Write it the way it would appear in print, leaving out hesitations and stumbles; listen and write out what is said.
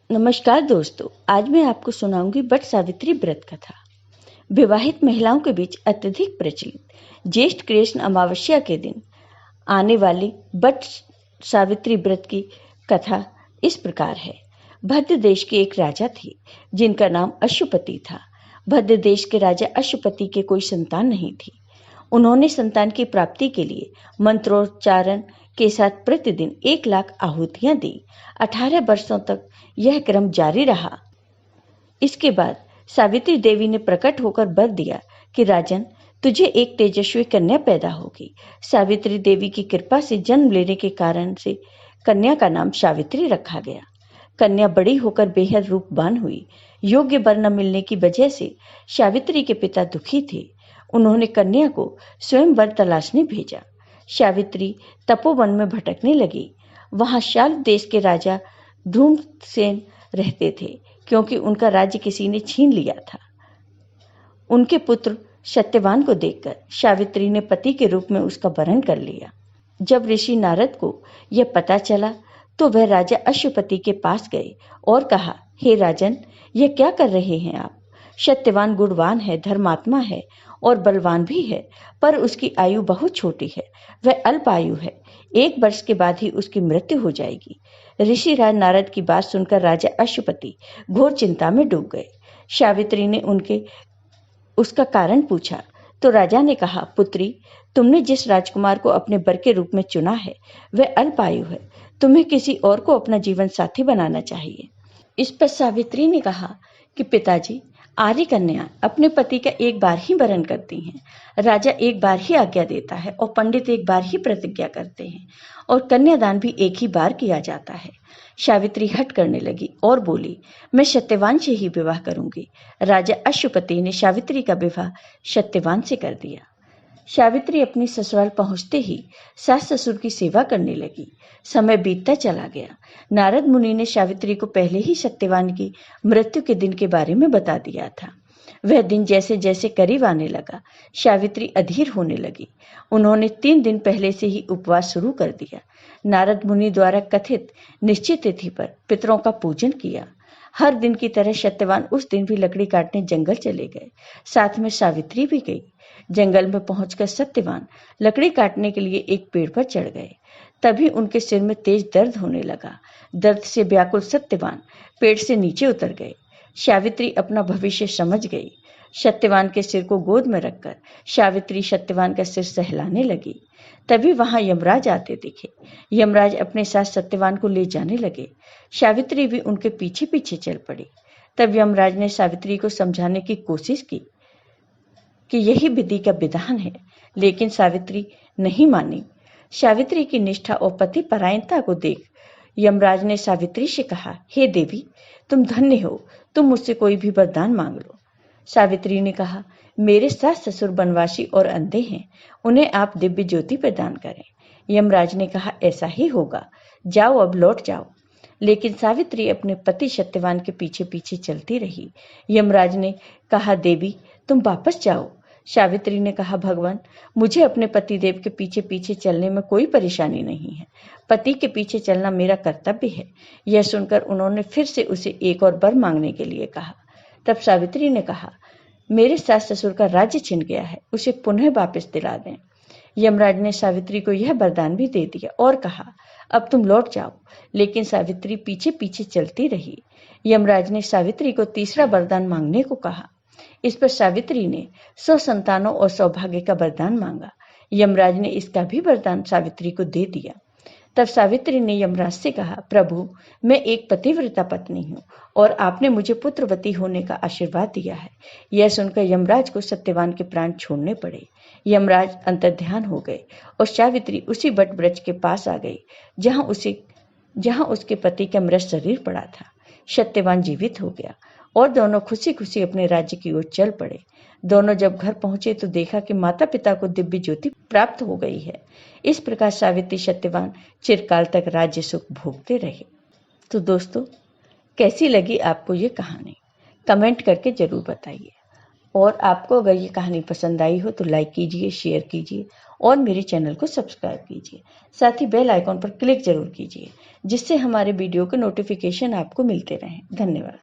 नमस्कार दोस्तों, आज मैं आपको सुनाऊंगी वट सावित्री व्रत कथा। विवाहित महिलाओं के बीच अत्यधिक प्रचलित ज्येष्ठ कृष्ण अमावस्या के दिन आने वाली वट सावित्री व्रत की कथा इस प्रकार है। भद्र देश के एक राजा थे जिनका नाम अश्वपति था। भद्र देश के राजा अश्वपति के कोई संतान नहीं थी। उन्होंने संतान की प्राप्ति के लिए मंत्रोच्चारण के साथ प्रतिदिन 1,00,000 आहुतियां दी। 18 वर्षों तक यह क्रम जारी रहा। इसके बाद सावित्री देवी ने प्रकट होकर वर दिया कि राजन, तुझे एक तेजस्वी कन्या पैदा होगी। सावित्री देवी की कृपा से जन्म लेने के कारण से कन्या का नाम सावित्री रखा गया। कन्या बड़ी होकर बेहद रूपवान हुई। योग्य वर न मिलने की वजह से सावित्री के पिता दुखी थे। उन्होंने कन्या को स्वयं वर तलाशने भेजा। सावित्री तपोवन में भटकने लगी। वहां शाल देश के राजा धूम्रसेन रहते थे, क्योंकि उनका राज्य किसी ने छीन लिया था। उनके पुत्र सत्यवान को देखकर सावित्री ने पति के रूप में उसका वरण कर लिया। जब ऋषि नारद को यह पता चला तो वह राजा अश्वपति के पास गए और कहा, हे राजन, यह क्या कर रहे हैं आप? सत्यवान गुणवान है, धर्मात्मा है और बलवान भी है, पर उसकी आयु बहुत छोटी है। वह अल्प आयु है। 1 वर्ष के बाद ही उसकी मृत्यु हो जाएगी। ऋषिराज नारद की बात सुनकर राजा अश्वपति घोर चिंता में डूब गए। सावित्री ने उसका कारण पूछा तो राजा ने कहा, पुत्री, तुमने जिस राजकुमार को अपने वर के रूप में चुना है वह अल्प आयु है। तुम्हें किसी और को अपना जीवन साथी बनाना चाहिए। इस पर सावित्री ने कहा कि पिताजी, आर्य कन्या अपने पति का एक बार ही वरण करती हैं। राजा एक बार ही आज्ञा देता है और पंडित एक बार ही प्रतिज्ञा करते हैं और कन्यादान भी एक ही बार किया जाता है। सावित्री हट करने लगी और बोली, मैं सत्यवान से ही विवाह करूंगी। राजा अश्वपति ने सावित्री का विवाह सत्यवान से कर दिया। सावित्री अपने ससुराल पहुंचते ही सास ससुर की सेवा करने लगी। समय बीतता चला गया। नारद मुनि ने सावित्री को पहले ही सत्यवान की मृत्यु के दिन के बारे में बता दिया था। वह दिन जैसे जैसे करीब आने लगा, सावित्री अधीर होने लगी। उन्होंने 3 दिन पहले से ही उपवास शुरू कर दिया। नारद मुनि द्वारा कथित निश्चित तिथि पर पितरों का पूजन किया। हर दिन की तरह सत्यवान उस दिन भी लकड़ी काटने जंगल चले गए। साथ में सावित्री भी गई। जंगल में पहुंचकर सत्यवान लकड़ी काटने के लिए एक पेड़ पर चढ़ गए। तभी उनके सिर में तेज दर्द होने लगा। दर्द से व्याकुल सत्यवान पेड़ से नीचे उतर गए। सावित्री अपना भविष्य समझ गई। सत्यवान के सिर को गोद में रखकर सावित्री सत्यवान का सिर सहलाने लगी। तभी वहां यमराज आते दिखे। यमराज अपने साथ सत्यवान को ले जाने लगे। सावित्री भी उनके पीछे पीछे चल पड़ी। तब यमराज ने सावित्री को समझाने की कोशिश की कि यही विधि का विधान है, लेकिन सावित्री नहीं मानी। सावित्री की निष्ठा और पति परायणता को देख यमराज ने सावित्री से कहा, हे देवी, तुम धन्य हो, तुम मुझसे कोई भी वरदान मांग लो। सावित्री ने कहा, मेरे सास ससुर वनवासी और अंधे हैं, उन्हें आप दिव्य ज्योति प्रदान करें। यमराज ने कहा, ऐसा ही होगा, जाओ, अब लौट जाओ। लेकिन सावित्री अपने पति सत्यवान के पीछे पीछे चलती रही। यमराज ने कहा, देवी, तुम वापस जाओ। सावित्री ने कहा, भगवान, मुझे अपने पति देव के पीछे पीछे चलने में कोई परेशानी नहीं है। पति के पीछे चलना मेरा कर्तव्य है। यह सुनकर उन्होंने फिर से उसे एक और वर मांगने के लिए कहा। तब सावित्री ने कहा, मेरे सास ससुर का राज्य छिन गया है, उसे पुनः वापस दिला दें। यमराज ने सावित्री को यह वरदान भी दे दिया और कहा, अब तुम लौट जाओ। लेकिन सावित्री पीछे पीछे चलती रही। यमराज ने सावित्री को तीसरा वरदान मांगने को कहा। इस पर सावित्री ने 100 संतानों और सौभाग्य का वरदान मांगा। यमराज ने इसका भी वरदान सावित्री को दे दिया। तब सावित्री ने यमराज से कहा, प्रभु, मैं एक पतिव्रता पत्नी हूँ और आपने मुझे पुत्रवती होने का आशीर्वाद दिया है। यह सुनकर यमराज को सत्यवान के प्राण छोड़ने पड़े। यमराज अंतर्ध्यान हो गए और सावित्री उसी वट वृक्ष के पास आ गई जहां उसके पति का मृत शरीर पड़ा था। सत्यवान जीवित हो गया और दोनों खुशी खुशी अपने राज्य की ओर चल पड़े। दोनों जब घर पहुंचे तो देखा कि माता पिता को दिव्य ज्योति प्राप्त हो गई है। इस प्रकार सावित्री सत्यवान चिरकाल तक राज्य सुख भोगते रहे। तो दोस्तों, कैसी लगी आपको ये कहानी? कमेंट करके जरूर बताइए। और आपको अगर ये कहानी पसंद आई हो तो लाइक कीजिए, शेयर कीजिए और मेरे चैनल को सब्सक्राइब कीजिए। साथ ही बेल आइकॉन पर क्लिक जरूर कीजिए, जिससे हमारे वीडियो के नोटिफिकेशन आपको मिलते रहें। धन्यवाद।